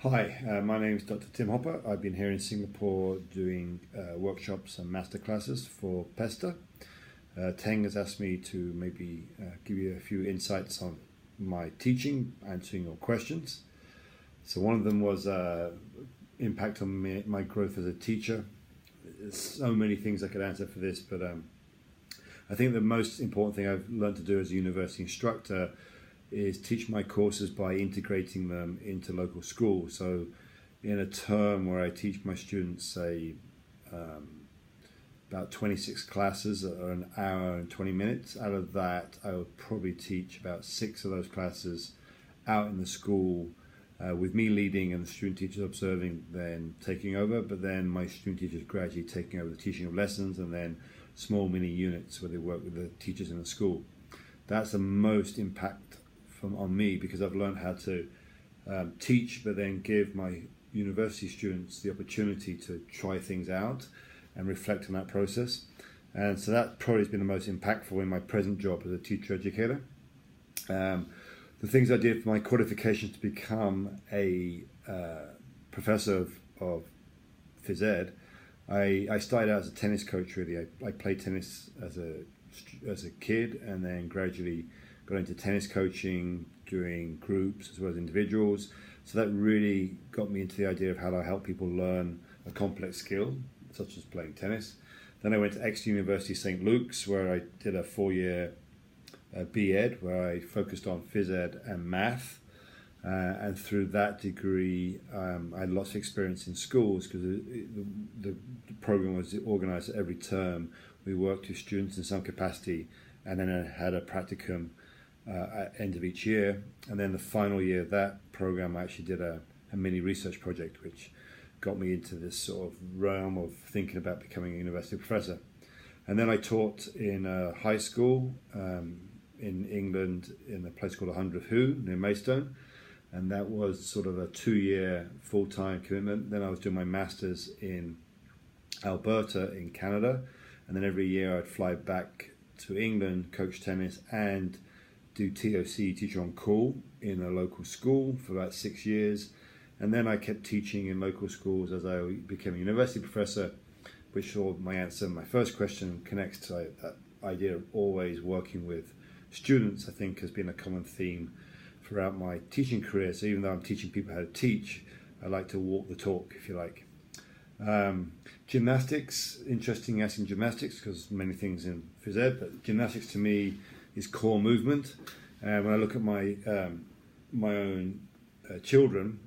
Hi, my name is Dr. Tim Hopper. I've been here in Singapore doing workshops and masterclasses for PESTA. Teng has asked me to maybe give you a few insights on my teaching, answering your questions. So one of them was impact on my growth as a teacher. There's so many things I could answer for this, but I think the most important thing I've learned to do as a university instructor is teach my courses by integrating them into local schools. So in a term where I teach my students, say, about 26 classes or an hour and 20 minutes, out of that I would probably teach about 6 of those classes out in the school with me leading and the student teachers observing, then taking over, but then my student teachers gradually taking over the teaching of lessons, and then small mini units where they work with the teachers in the school. That's the most impact on me, because I've learned how to teach, but then give my university students the opportunity to try things out and reflect on that process. And so that probably has been the most impactful in my present job as a teacher educator. The things I did for my qualifications to become a professor of phys ed, I started out as a tennis coach. Really, I played tennis as a kid, and then gradually got into tennis coaching, doing groups as well as individuals. So that really got me into the idea of how to help people learn a complex skill, such as playing tennis. Then I went to Exeter University St. Luke's, where I did a 4-year B.Ed, where I focused on phys ed and math. And through that degree, I had lots of experience in schools, because the program was organised every term. We worked with students in some capacity, and then I had a practicum at the end of each year. And then the final year of that program, I actually did a mini research project, which got me into this sort of realm of thinking about becoming a university professor. And then I taught in a high school in England, in a place called 100 Hu near Maidstone. And that was sort of a 2-year full-time commitment. Then I was doing my master's in Alberta in Canada. And then every year I'd fly back to England, coach tennis, and do TOC, teacher on call, in a local school for about 6 years. And then I kept teaching in local schools as I became a university professor, which my answer, my first question, connects to that idea of always working with students. I think has been a common theme throughout my teaching career. So even though I'm teaching people how to teach, I like to walk the talk, if you like. Gymnastics, interesting asking gymnastics, because many things in phys ed, but gymnastics to me is core movement. When I look at my own children,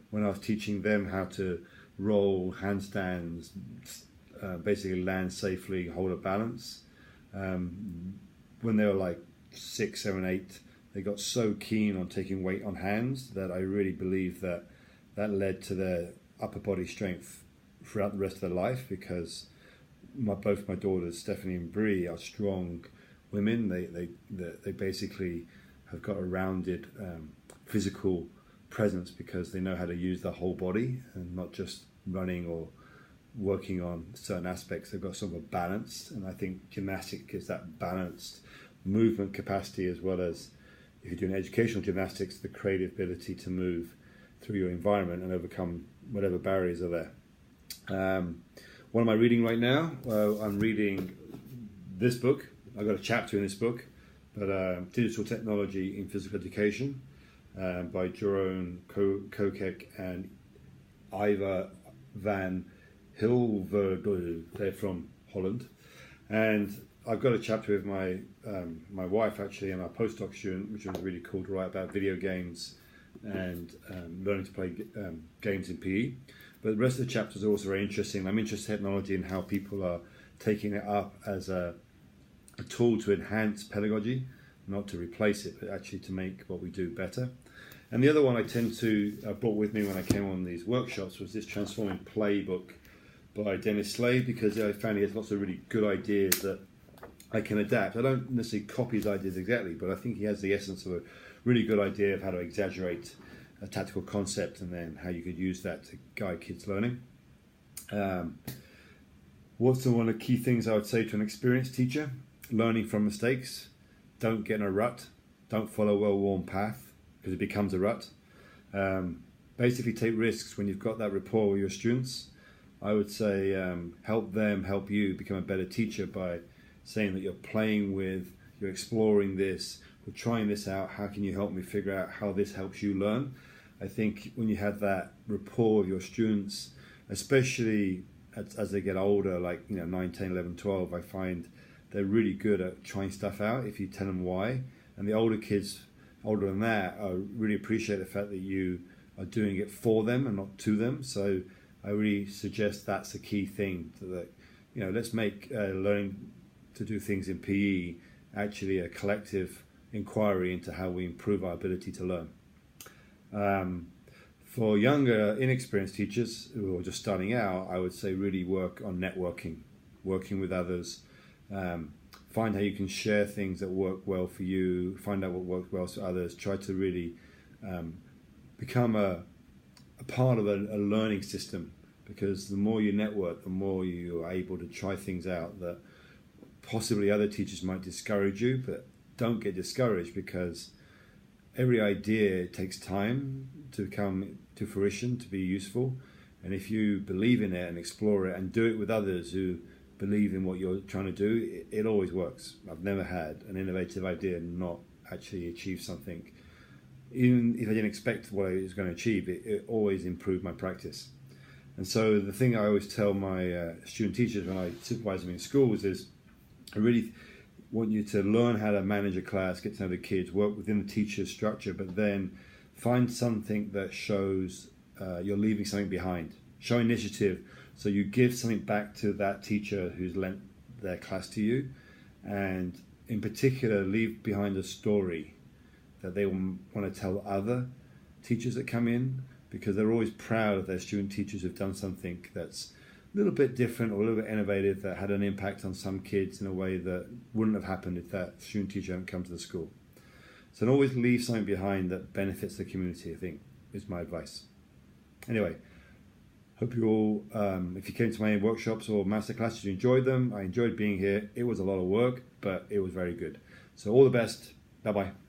when I was teaching them how to roll, handstands, basically land safely, hold a balance, when they were like 6, 7, 8, they got so keen on taking weight on hands that I really believe that led to their upper body strength throughout the rest of their life, because both my daughters, Stephanie and Bree, are strong women. They basically have got a rounded physical presence, because they know how to use their whole body and not just running or working on certain aspects. They've got sort of a balance, and I think gymnastics gives that balanced movement capacity, as well as, if you're doing educational gymnastics, the creative ability to move through your environment and overcome whatever barriers are there. What am I reading right now? Well, I'm reading this book. I've got a chapter in this book, but Digital Technology in Physical Education by Jeroen Kokek and Iva van Hilverdoe. They're from Holland. And I've got a chapter with my wife, actually, and our postdoc student, which was really cool, to write about video games and learning to play games in PE. But the rest of the chapters are also very interesting. I'm interested in technology and how people are taking it up as a tool to enhance pedagogy, not to replace it, but actually to make what we do better. And the other one I brought with me when I came on these workshops was this Transforming Play book by Dennis Slade, because I found he has lots of really good ideas that I can adapt. I don't necessarily copy his ideas exactly, but I think he has the essence of a really good idea of how to exaggerate a tactical concept, and then how you could use that to guide kids' learning. What's one of the key things I would say to an experienced teacher? Learning from mistakes. Don't get in a rut. Don't follow a well-worn path, because it becomes a rut. basically take risks when you've got that rapport with your students. I would say help them help you become a better teacher by saying that you're playing with, you're exploring this, we're trying this out, how can you help me figure out how this helps you learn? I think when you have that rapport with your students, especially as they get older, like 9, 10, 11, 12, I find they're really good at trying stuff out if you tell them why. And the older kids, older than that, I really appreciate the fact that you are doing it for them and not to them. So I really suggest that's a key thing, that let's make learning to do things in PE actually a collective inquiry into how we improve our ability to learn. For younger, inexperienced teachers who are just starting out, I would say really work on networking, working with others, find how you can share things that work well for you, find out what works well for others, try to really become a part of a learning system, because the more you network, the more you are able to try things out that possibly other teachers might discourage you, but don't get discouraged, because every idea takes time to come to fruition, to be useful. And if you believe in it and explore it and do it with others who believe in what you're trying to do, it always works. I've never had an innovative idea not actually achieve something. Even if I didn't expect what I was going to achieve, it always improved my practice. And so the thing I always tell my student teachers when I supervise them in schools is, I really want you to learn how to manage a class, get to know the kids, work within the teacher's structure, but then find something that shows you're leaving something behind. Show initiative, so you give something back to that teacher who's lent their class to you, and in particular leave behind a story that they want to tell other teachers that come in, because they're always proud of their student teachers who've done something that's a little bit different or a little bit innovative, that had an impact on some kids in a way that wouldn't have happened if that student teacher hadn't come to the school. So always leave something behind that benefits the community, I think, is my advice. Anyway, hope you all, if you came to my workshops or masterclasses, you enjoyed them. I enjoyed being here. It was a lot of work, but it was very good. So all the best. Bye-bye.